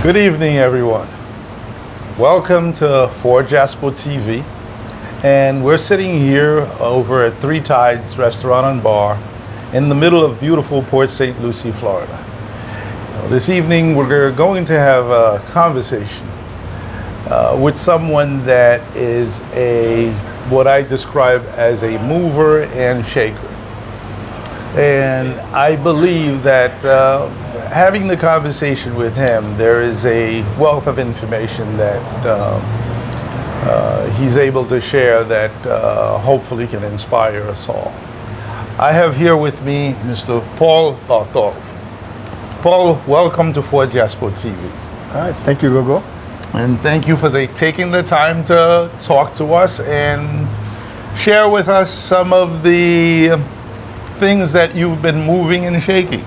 Good evening, everyone. Welcome to For Jasper TV. And we're sitting here over at Thie's Restaurant and Bar in the middle of beautiful Port St. Lucie, Florida. This evening, we're going to have a conversation with someone that is what I describe as a mover and shaker. And I believe that having the conversation with him, there is a wealth of information that he's able to share that hopefully can inspire us all. I have here with me Mr. Paul Barthole. Paul, welcome to For Jasper TV. All right, thank you, GOGO. And thank you for taking the time to talk to us and share with us some of the things that you've been moving and shaking.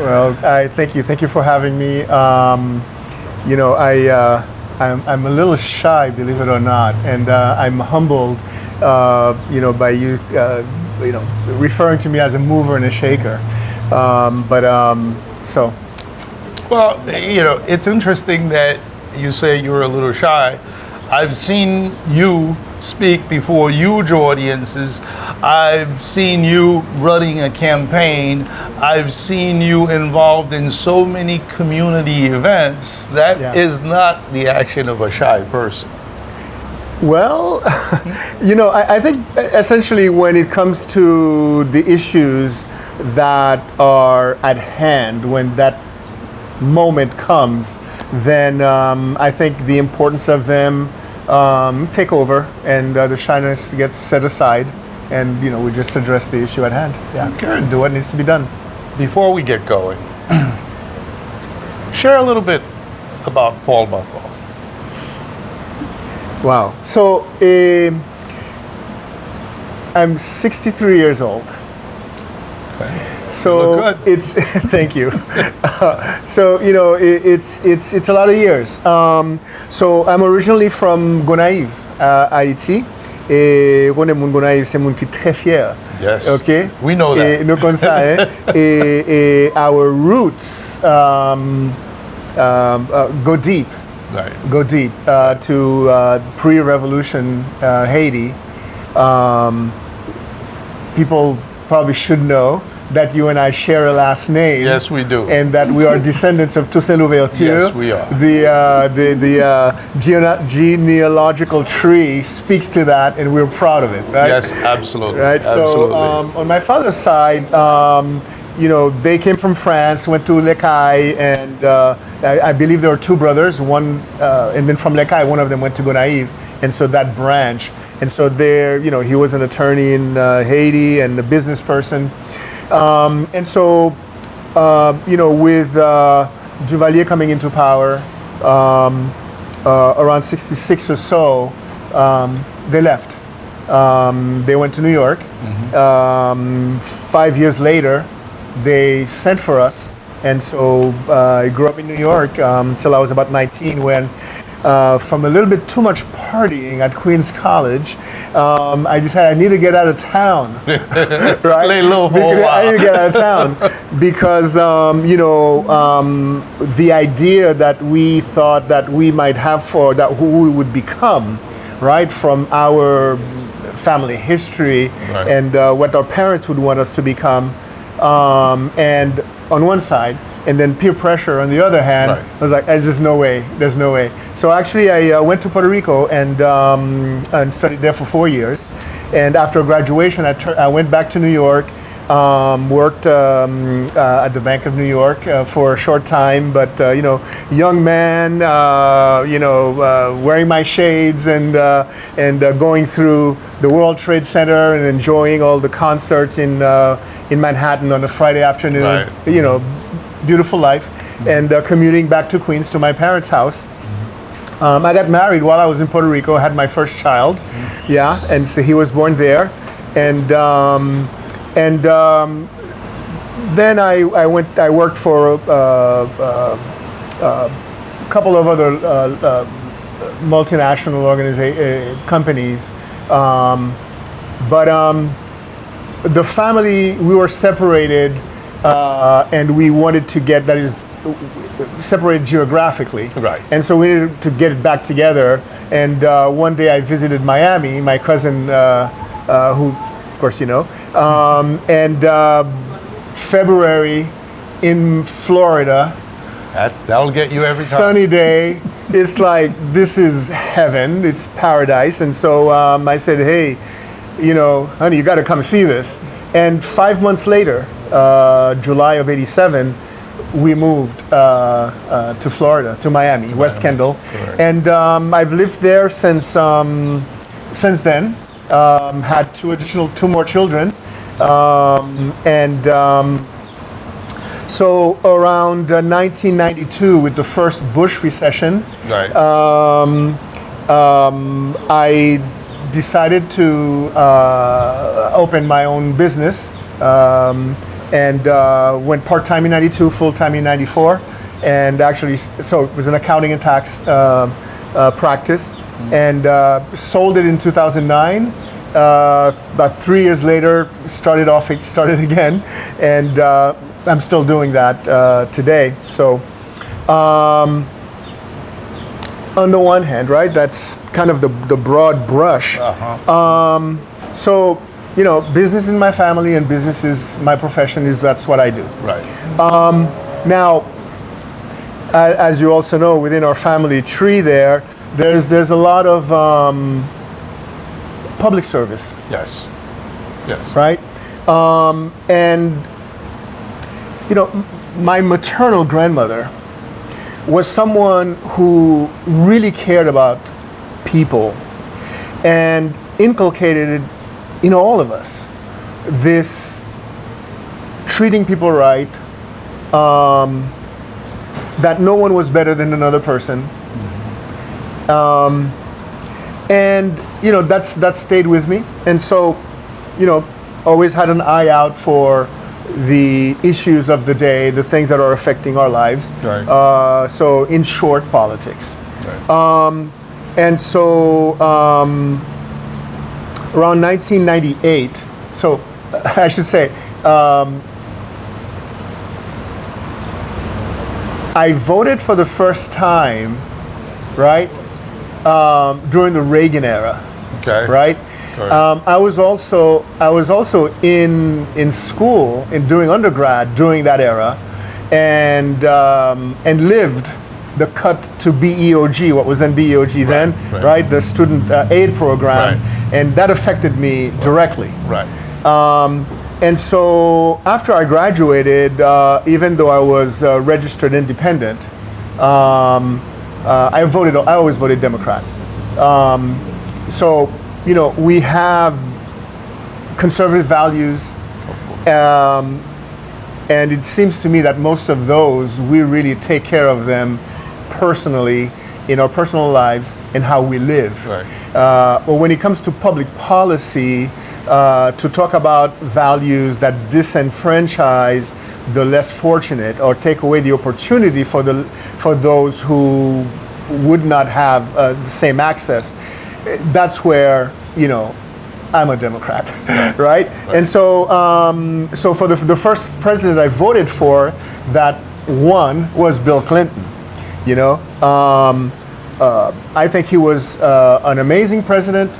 Well, I thank you. Thank you for having me. I'm a little shy, believe it or not, and I'm humbled, by you, referring to me as a mover and a shaker. Well, it's interesting that you say you're a little shy. I've seen you speak before huge audiences. I've seen you running a campaign. I've seen you involved in so many community events. That is not the action of a shy person. Well, I think essentially when it comes to the issues that are at hand, when that moment comes, then I think the importance of them take over, and the shyness gets set aside, and we just address the issue at hand. Good. Do what needs to be done. Before we get going, share a little bit about Paul Barthole. Wow. So I'm 63 years old. Okay. So you look good. it's thank you. It's a lot of years. So I'm originally from Gonaïves, Haïti. Et Gonaïves, c'est mon qui très fier. Yes. Okay. We know that. Et nous comme ça, et our roots go deep. Right. Go deep to pre-revolution Haiti. People probably should know that you and I share a last name. Yes, we do. And that we are descendants of Toussaint Louverture. Yes, we are. The genealogical tree speaks to that, and we're proud of it, right? Yes, absolutely. Right. Absolutely. So on my father's side, they came from France, went to Les Cayes, and I believe there were two brothers. One, and then from Les Cayes, one of them went to Gonaïves, and so that branch. And so there, he was an attorney in Haiti and a business person. With Duvalier coming into power around 66 or so, they left. They went to New York. Mm-hmm. 5 years later, they sent for us. And so I grew up in New York till I was about 19 when from a little bit too much partying at Queens College, I decided I need to get out of town. Right? Play low for a while. I need to get out of town because, the idea that we thought that we might have for that who we would become, right, from our family history, right, and what our parents would want us to become, and on one side, and then peer pressure on the other hand, right, I was like, there's no way. So actually I went to Puerto Rico and studied there for 4 years. And after graduation, I went back to New York, worked at the Bank of New York for a short time, but young man, wearing my shades and going through the World Trade Center and enjoying all the concerts in Manhattan on a Friday afternoon, right, beautiful life, and commuting back to Queens to my parents' house. I got married while I was in Puerto Rico, had my first child, and so he was born there, and then I worked for a couple of other multinational companies, but the family, we were separated and we wanted to get that is separated geographically. Right. And so we needed to get it back together. And one day I visited Miami, my cousin, who, of course, you know, and February in Florida. That'll get you every time. Sunny day. It's like, this is heaven. It's paradise. And so I said, hey, you know, honey, you got to come see this. And 5 months later, July of '87, we moved to Florida, to Miami, West Kendall. Correct. And I've lived there since then. Had two more children. So around 1992, with the first Bush recession, Right. I decided to open my own business, and went part-time in '92, full-time in '94, and actually, so it was an accounting and tax practice, and sold it in 2009. About 3 years later, started again, and I'm still doing that today. So, on the one hand, right, that's kind of the broad brush. So, you know, business is my family and business is my profession. That's what I do. Right. Now, as you also know, within our family tree there's a lot of public service. Yes. Yes. Right? And, you know, my maternal grandmother was someone who really cared about people and inculcated in all of us this treating people right, that no one was better than another person. And, you know, that stayed with me. And so, you know, always had an eye out for the issues of the day, the things that are affecting our lives. Right. So, in short, politics. Right. And so, around 1998, so I should say, I voted for the first time, right, during the Reagan era. Okay. Right. Correct. I was also in school and doing undergrad during that era, and lived the cut to BEOG, what was then BEOG then, right? The student aid program, and that affected me directly. Right. And so after I graduated, even though I was registered independent, I always voted Democrat. So, you know, we have conservative values, and it seems to me that most of those, we really take care of them personally in our personal lives and how we live. Right. But when it comes to public policy, to talk about values that disenfranchise the less fortunate or take away the opportunity for those who would not have the same access, that's where, you know, I'm a Democrat, right? And so, so for the first president I voted for that won was Bill Clinton. You know, I think he was an amazing president,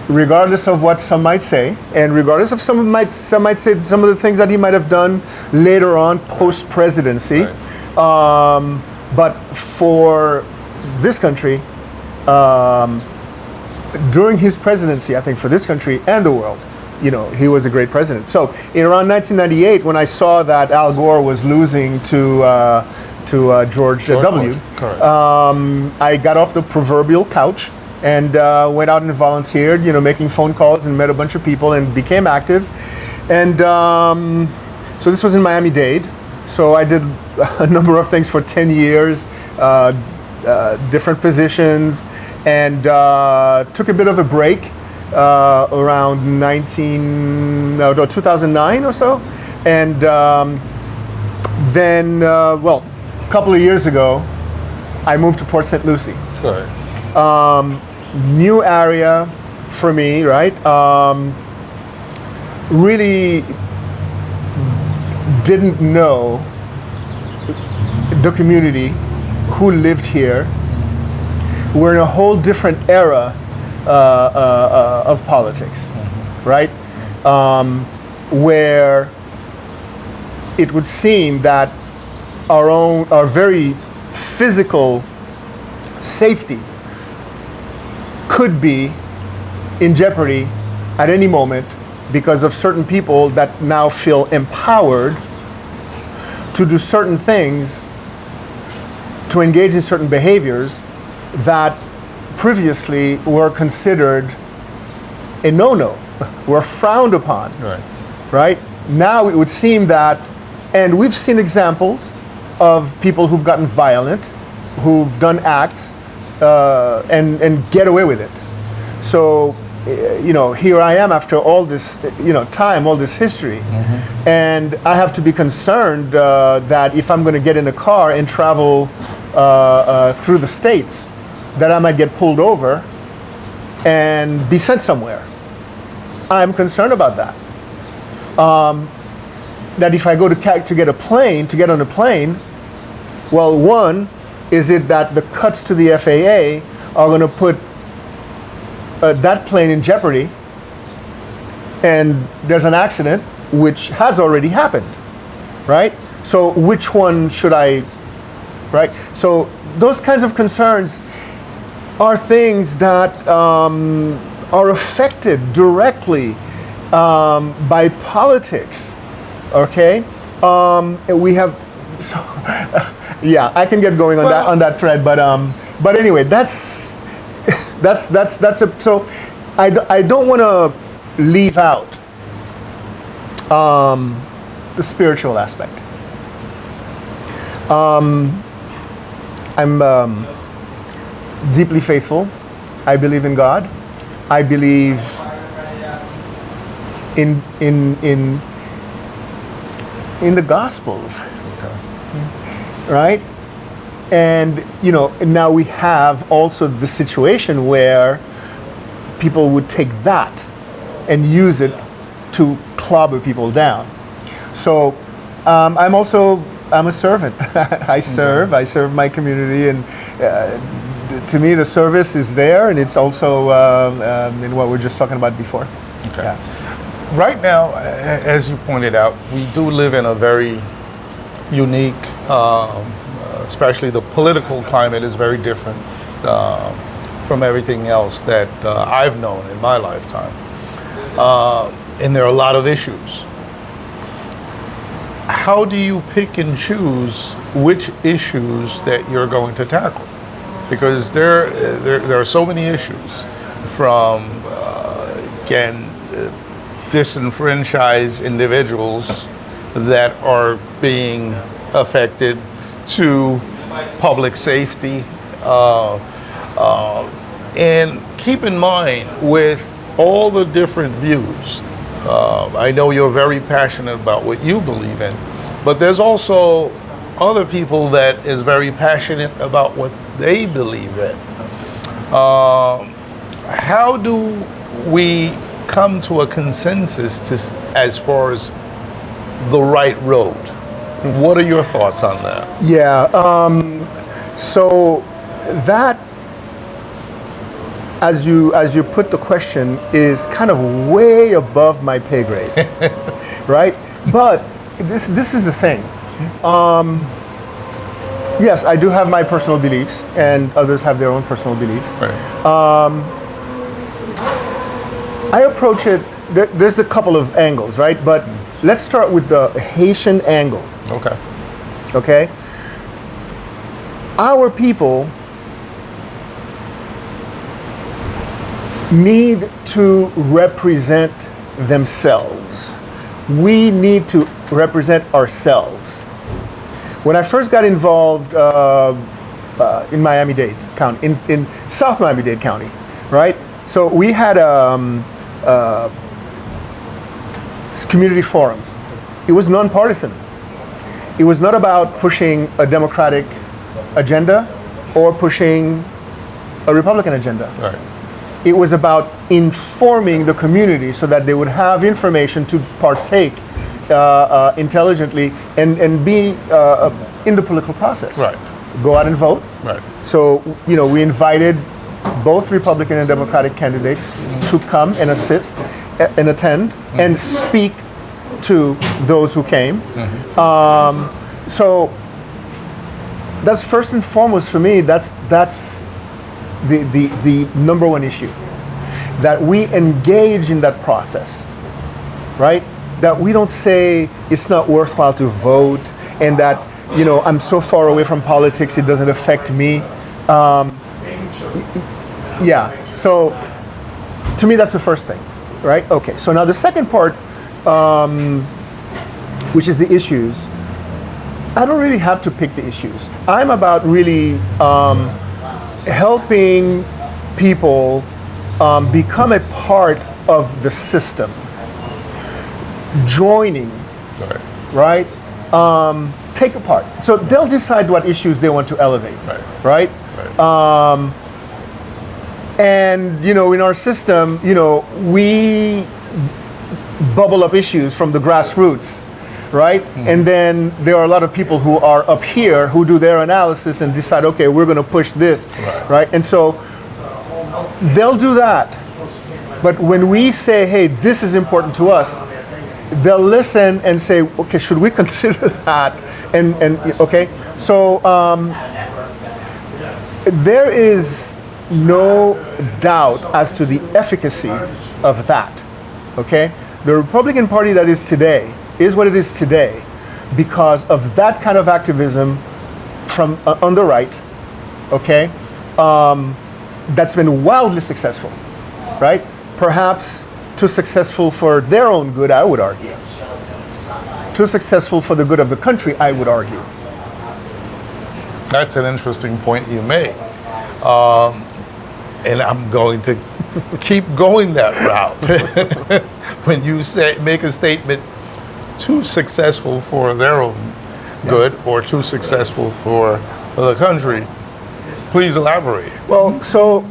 regardless of what some might say, and regardless of some might say some of the things that he might have done later on post presidency. But for this country, during his presidency, I think for this country and the world, you know, he was a great president. So in around 1998, when I saw that Al Gore was losing to George W., I got off the proverbial couch and went out and volunteered, you know, making phone calls and met a bunch of people and became active. And so this was in Miami-Dade. So I did a number of things for 10 years, different positions, and took a bit of a break around 2009 or so. And then, well, a couple of years ago, I moved to Port St. Lucie. New area for me, right? Really didn't know the community who lived here. We're in a whole different era of politics, right? Where it would seem that our very physical safety could be in jeopardy at any moment because of certain people that now feel empowered to do certain things, to engage in certain behaviors that previously were considered a no-no, were frowned upon. Right? Now it would seem that, and we've seen examples of people who've gotten violent, who've done acts, and get away with it. So, here I am after all this, time, all this history, and I have to be concerned that if I'm going to get in a car and travel through the states, that I might get pulled over and be sent somewhere. I'm concerned about that. That if I go to get on a plane, well, one, is it that the cuts to the FAA are going to put that plane in jeopardy, and there's an accident, which has already happened, right? So which one should I, right? So those kinds of concerns are things that are affected directly by politics, okay? We have, so, yeah, I can get going on that thread, but anyway, that's so I don't want to leave out the spiritual aspect. I'm deeply faithful. I believe in God. I believe in the Gospels, right? And now we have also the situation where people would take that and use it to clobber people down. So I'm a servant. I serve my community, and to me the service is there, and it's also in what we were just talking about before. Okay. Yeah. Right now, as you pointed out, we do live in a very unique, especially the political climate is very different from everything else that I've known in my lifetime. And there are a lot of issues. How do you pick and choose which issues that you're going to tackle? Because there are so many issues, from disenfranchised individuals that are being affected, to public safety, and keep in mind, with all the different views, I know you're very passionate about what you believe in, but there's also other people that is very passionate about what they believe in. How do we come to a consensus as far as the right road? What are your thoughts on that? Yeah, so that, as you put the question, is kind of way above my pay grade, right? But this is the thing. Yes, I do have my personal beliefs, and others have their own personal beliefs. Right. I approach it, there's a couple of angles, right? But let's start with the Haitian angle. Okay? Our people need to represent themselves. We need to represent ourselves. When I first got involved in Miami-Dade County, in South Miami-Dade County, right? So we had community forums. It was nonpartisan. It was not about pushing a Democratic agenda or pushing a Republican agenda. Right. It was about informing the community so that they would have information to partake intelligently and be in the political process. Right. Go out and vote. Right. So, we invited both Republican and Democratic candidates to come and assist and attend and speak to those who came. So that's first and foremost for me, that's the number one issue. That we engage in that process, right? That we don't say it's not worthwhile to vote and that, I'm so far away from politics, it doesn't affect me. Yeah, so to me, that's the first thing, right? Okay, so now the second part, which is the issues, I don't really have to pick the issues. I'm about really helping people become a part of the system, joining, right? Take a part. So they'll decide what issues they want to elevate, right? And, in our system, we bubble up issues from the grassroots, right? And then there are a lot of people who are up here who do their analysis and decide, okay, we're going to push this, right? And so they'll do that. But when we say, hey, this is important to us, they'll listen and say, okay, should we consider that? And okay, so there is no doubt as to the efficacy of that, okay? The Republican Party that is today is what it is today because of that kind of activism from on the right, okay? That's been wildly successful, right? Perhaps too successful for their own good, I would argue. Too successful for the good of the country, I would argue. That's an interesting point you make. And I'm going to keep going that route. When you make a statement, too successful for their own good or too successful for the country, please elaborate. Well, so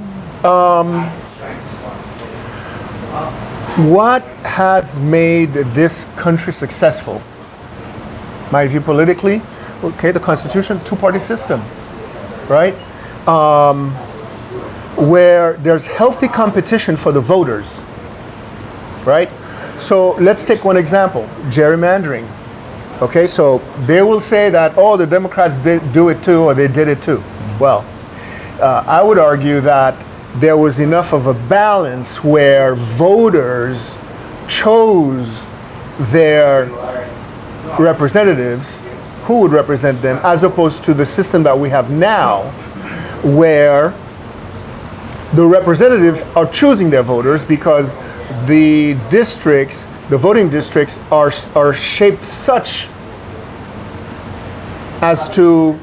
what has made this country successful? My view politically, okay, the Constitution, two-party system, right? Where there's healthy competition for the voters, right? So let's take one example, gerrymandering. Okay, so they will say that, oh, the Democrats did do it too, or they did it too. Well, I would argue that there was enough of a balance where voters chose their representatives who would represent them, as opposed to the system that we have now, where the representatives are choosing their voters because the districts, the voting districts are shaped such as to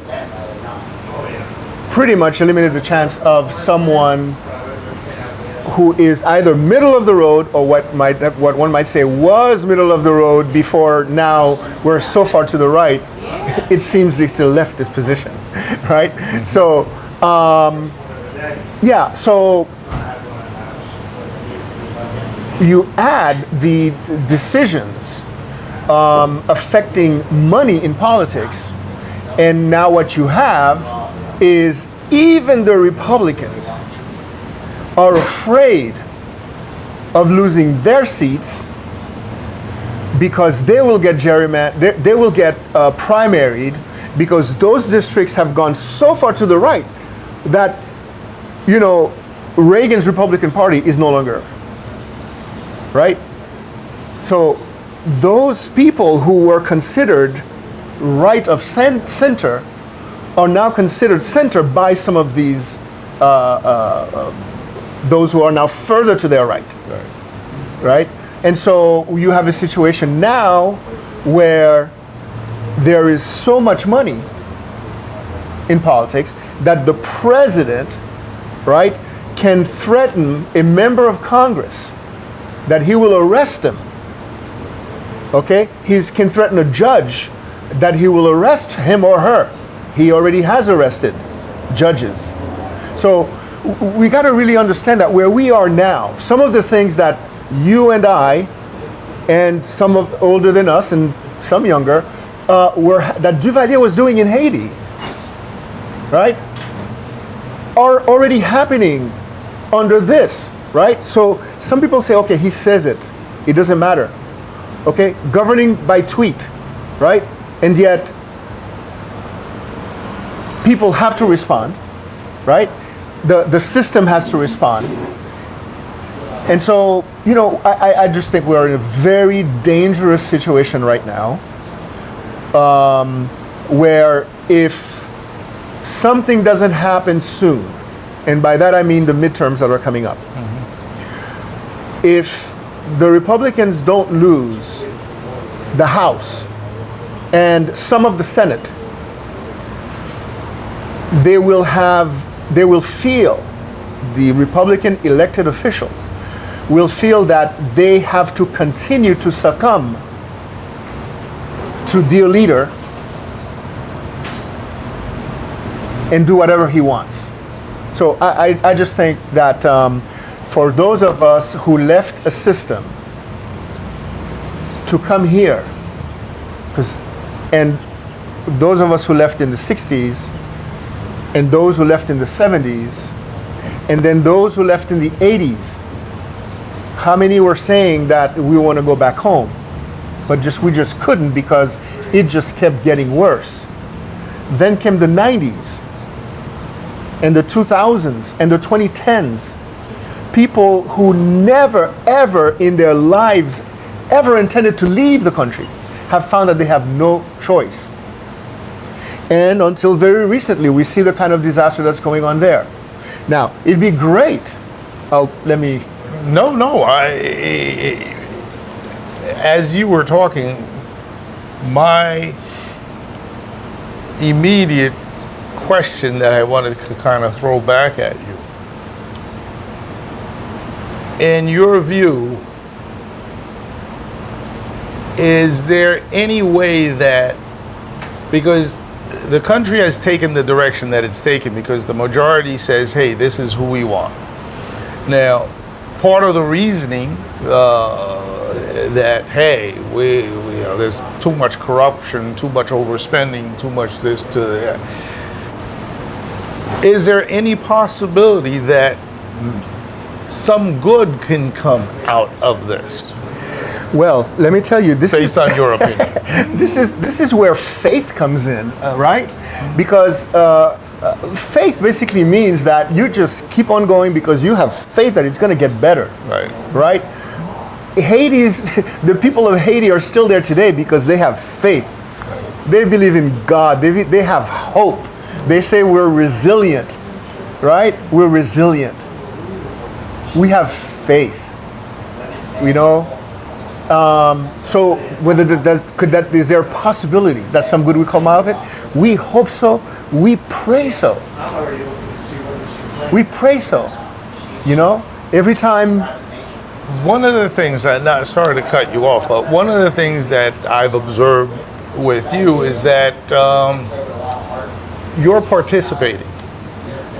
pretty much eliminate the chance of someone who is either middle of the road or what one might say was middle of the road before now we're so far to the right, it seems like to leftist position, right? So, yeah, so you add the decisions affecting money in politics, and now what you have is even the Republicans are afraid of losing their seats because they will get they will get primaried because those districts have gone so far to the right that, you know, Reagan's Republican Party is no longer, right? So those people who were considered right of center are now considered center by some of these, those who are now further to their right, right? And so you have a situation now where there is so much money in politics that the president, right, can threaten a member of Congress that he will arrest him. Okay? He can threaten a judge that he will arrest him or her. He already has arrested judges. So we got to really understand that where we are now, some of the things that you and I and some of older than us and some younger, that Duvalier was doing in Haiti, right, are already happening under this, right? So some people say, okay, he says it. It doesn't matter. Okay, governing by tweet, right? And yet, people have to respond, right? The system has to respond. And so, you know, I just think we're in a very dangerous situation right now, where if something doesn't happen soon, and by that I mean the midterms that are coming up, if the Republicans don't lose the House and some of the Senate, they will feel, the Republican elected officials will feel that they have to continue to succumb to their leader and do whatever he wants. So I just think that for those of us who left a system to come here, and those of us who left in the 60s, and those who left in the 70s, and then those who left in the 80s, how many were saying that we want to go back home? But we just couldn't, because it just kept getting worse. Then came the 90s, and the 2000s, and the 2010s. People who never, ever in their lives ever intended to leave the country have found that they have no choice. And until very recently, we see the kind of disaster that's going on there. Now, it'd be great. As you were talking, my immediate question that I wanted to kind of throw back at you. In your view, is there any way that, because the country has taken the direction that it's taken because the majority says, hey, this is who we want. Now, part of the reasoning that, hey, we there's too much corruption, too much overspending, too much this to that. Is there any possibility that some good can come out of this? Well, let me tell you, based on your opinion. This is where faith comes in, right? Because faith basically means that you just keep on going because you have faith that it's going to get better. Right. Right? The people of Haiti are still there today because they have faith. They believe in God. They have hope. They say we're resilient, right? We're resilient. We have faith, you know? So whether is there a possibility that some good will come out of it? We hope so. We pray so. We pray so. You know, every time. One of the things sorry to cut you off, but one of the things that I've observed with you is that you're participating.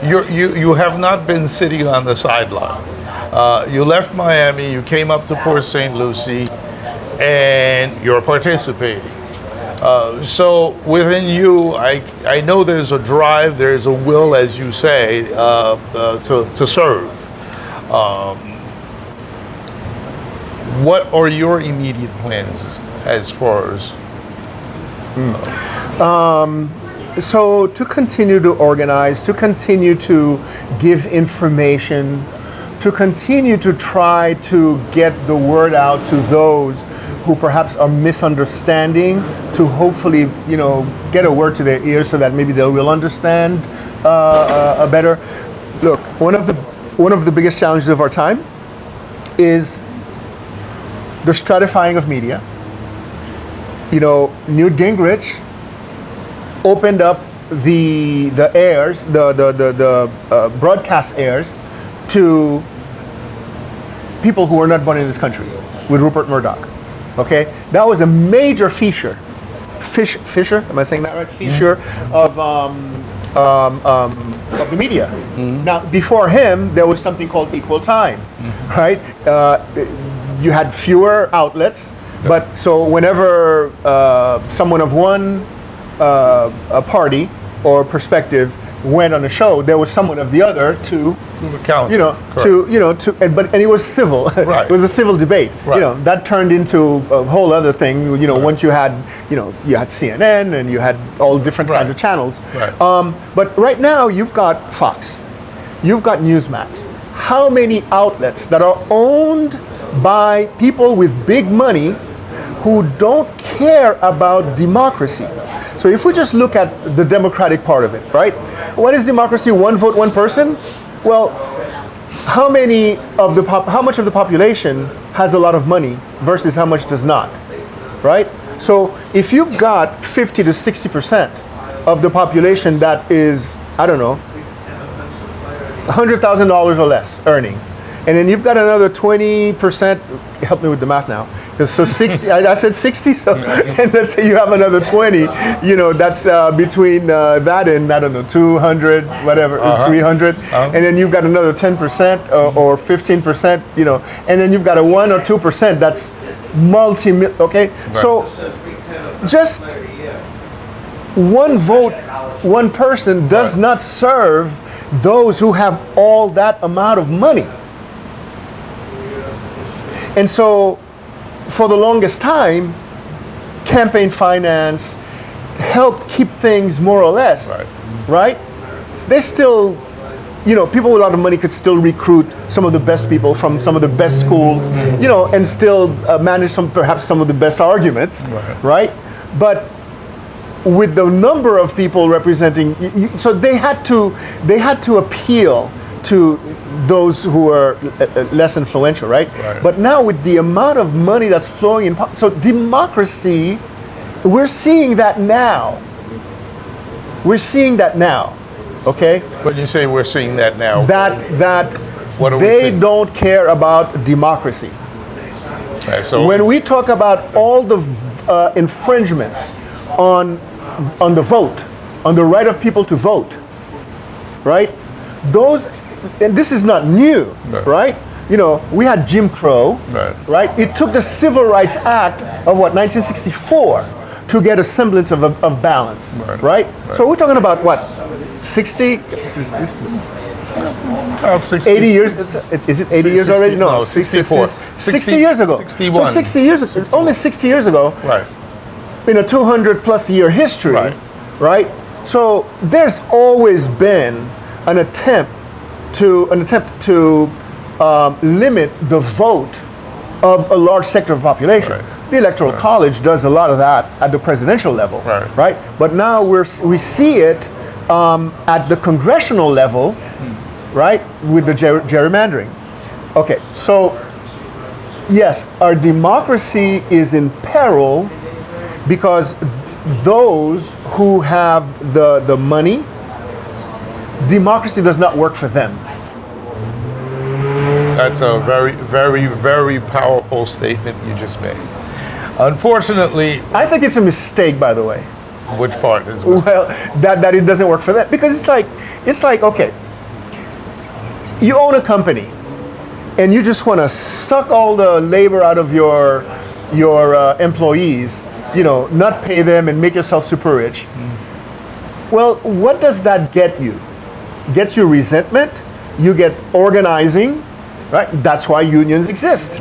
You have not been sitting on the sideline. You left Miami, you came up to Port St. Lucie, and you're participating. So within you, I know there's a drive, there's a will, as you say, to serve. What are your immediate plans as far as? So to continue to organize, to continue to give information, to continue to try to get the word out to those who perhaps are misunderstanding, to hopefully, get a word to their ears so that maybe they will understand better. Look, one of the biggest challenges of our time is the stratifying of media. Newt Gingrich opened up the airs, the broadcast airs, to people who were not born in this country, with Rupert Murdoch. Okay, that was a major feature. Fisher, am I saying that right? Feature of the media. Now, before him, there was something called Equal Time, right? You had fewer outlets, But so whenever someone of one a party or perspective went on a show, there was someone of the other to count. And it was civil. Right. It was a civil debate. Right. That turned into a whole other thing. Once you had CNN and you had all different kinds of channels. Right. But right now you've got Fox, you've got Newsmax. How many outlets that are owned by people with big money who don't care about democracy? So if we just look at the democratic part of it, right? What is democracy? One vote, one person? Well, how much of the population has a lot of money versus how much does not, right? So if you've got 50 to 60% of the population that is, I don't know, $100,000 or less earning, and then you've got another 20%, help me with the math now, so 60, I said 60, so, and let's say you have another 20, that's between that and, I don't know, 200, whatever, 300, and then you've got another 10% or 15%, and then you've got a 1 or 2% that's okay? Right. So just one vote, one person does not serve those who have all that amount of money. And so, for the longest time, campaign finance helped keep things more or less, right? They still, people with a lot of money could still recruit some of the best people from some of the best schools, and still manage perhaps some of the best arguments, right? But with the number of people representing, so they had to appeal to those who are less influential, right? But now with the amount of money that's flowing in, so democracy, we're seeing that now. We're seeing that now, okay? When you say we're seeing that now, that what are they don't care about democracy. Okay, so when we talk about all the infringements on the vote, on the right of people to vote, right? And this is not new, right? We had Jim Crow, right? It took the Civil Rights Act of 1964 to get a semblance of balance, right? So we're talking about what, 60? 80 years? Is it 80 years already? No, 64. 60 years ago. 61. So 60 years ago, only 60 years ago, in a 200 plus year history, right? So there's always been an attempt to limit the vote of a large sector of the population. The Electoral College does a lot of that at the presidential level, right? But now we see it at the congressional level, right, with the gerrymandering. Okay, so yes, our democracy is in peril because those who have the money, democracy does not work for them. That's a very, very, very powerful statement you just made. Unfortunately, I think it's a mistake, by the way. Which part is well that it doesn't work for them, because it's like okay, you own a company and you just want to suck all the labor out of your employees, not pay them and make yourself super rich. Well, what does that get you? Gets you resentment, you get organizing, right? That's why unions exist,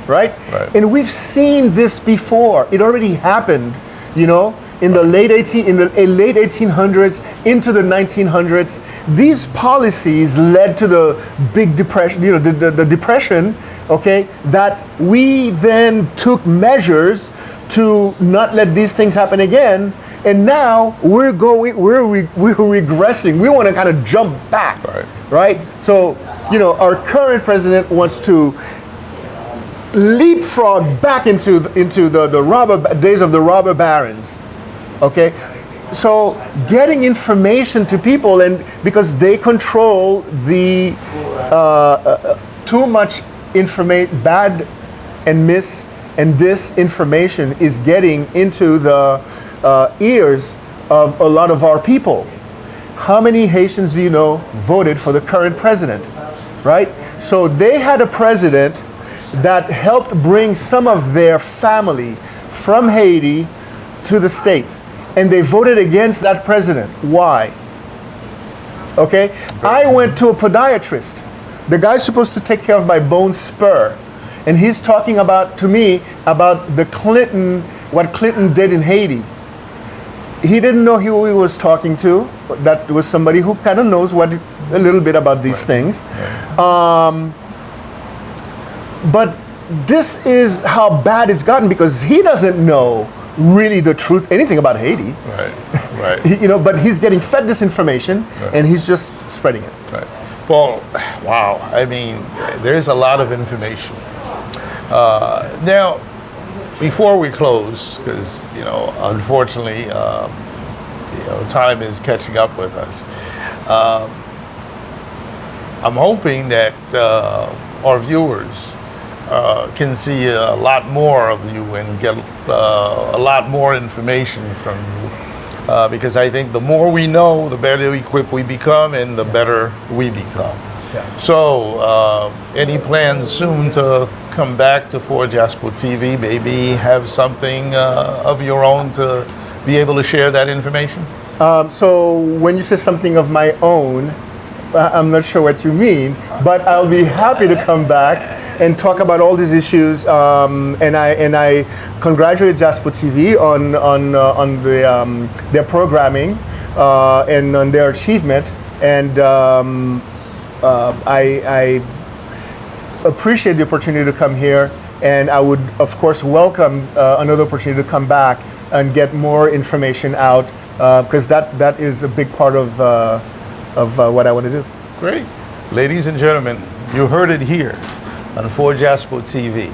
right? And we've seen this before. It already happened, in the late 1800s into the 1900s. These policies led to the big depression, the depression, okay, that we then took measures to not let these things happen again. And now we're regressing. We want to kind of jump back, right? So, our current president wants to leapfrog back into the days of the robber barons, okay? So, getting information to people, and because they control the too much bad and disinformation is getting into the ears of a lot of our people. How many Haitians do you know voted for the current president, right? So they had a president that helped bring some of their family from Haiti to the States. And they voted against that president. Why? Okay? I went to a podiatrist. The guy's supposed to take care of my bone spur. And he's talking to me about what Clinton did in Haiti. He didn't know who he was talking to. That was somebody who kind of knows a little bit about these things. But this is how bad it's gotten, because he doesn't know really the truth, anything about Haiti. Right. But he's getting fed this information, and he's just spreading it. Right. Paul, wow. I mean, there's a lot of information. Now, before we close, because unfortunately, time is catching up with us. I'm hoping that our viewers can see a lot more of you and get a lot more information from you, because I think the more we know, the better equipped we become, and the better we become. Yeah. So, any plans soon to come back to For Diaspora TV? Maybe have something of your own to be able to share that information? So when you say something of my own, I'm not sure what you mean, but I'll be happy to come back and talk about all these issues. And I congratulate Diaspora TV on their programming and on their achievement. And I appreciate the opportunity to come here, and I would, of course, welcome another opportunity to come back and get more information out, because that is a big part of what I want to do. Great. Ladies and gentlemen, you heard it here on For Diaspora TV.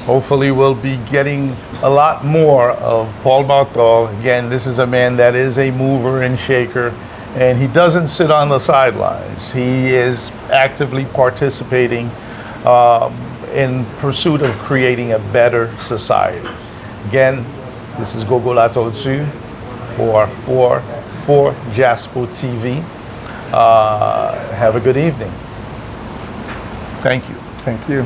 Hopefully we'll be getting a lot more of Paul Barthole. Again, this is a man that is a mover and shaker, and he doesn't sit on the sidelines. He is actively participating in pursuit of creating a better society. Again, this is GOGO LATORTUE for Diaspora TV. Have a good evening. Thank you. Thank you.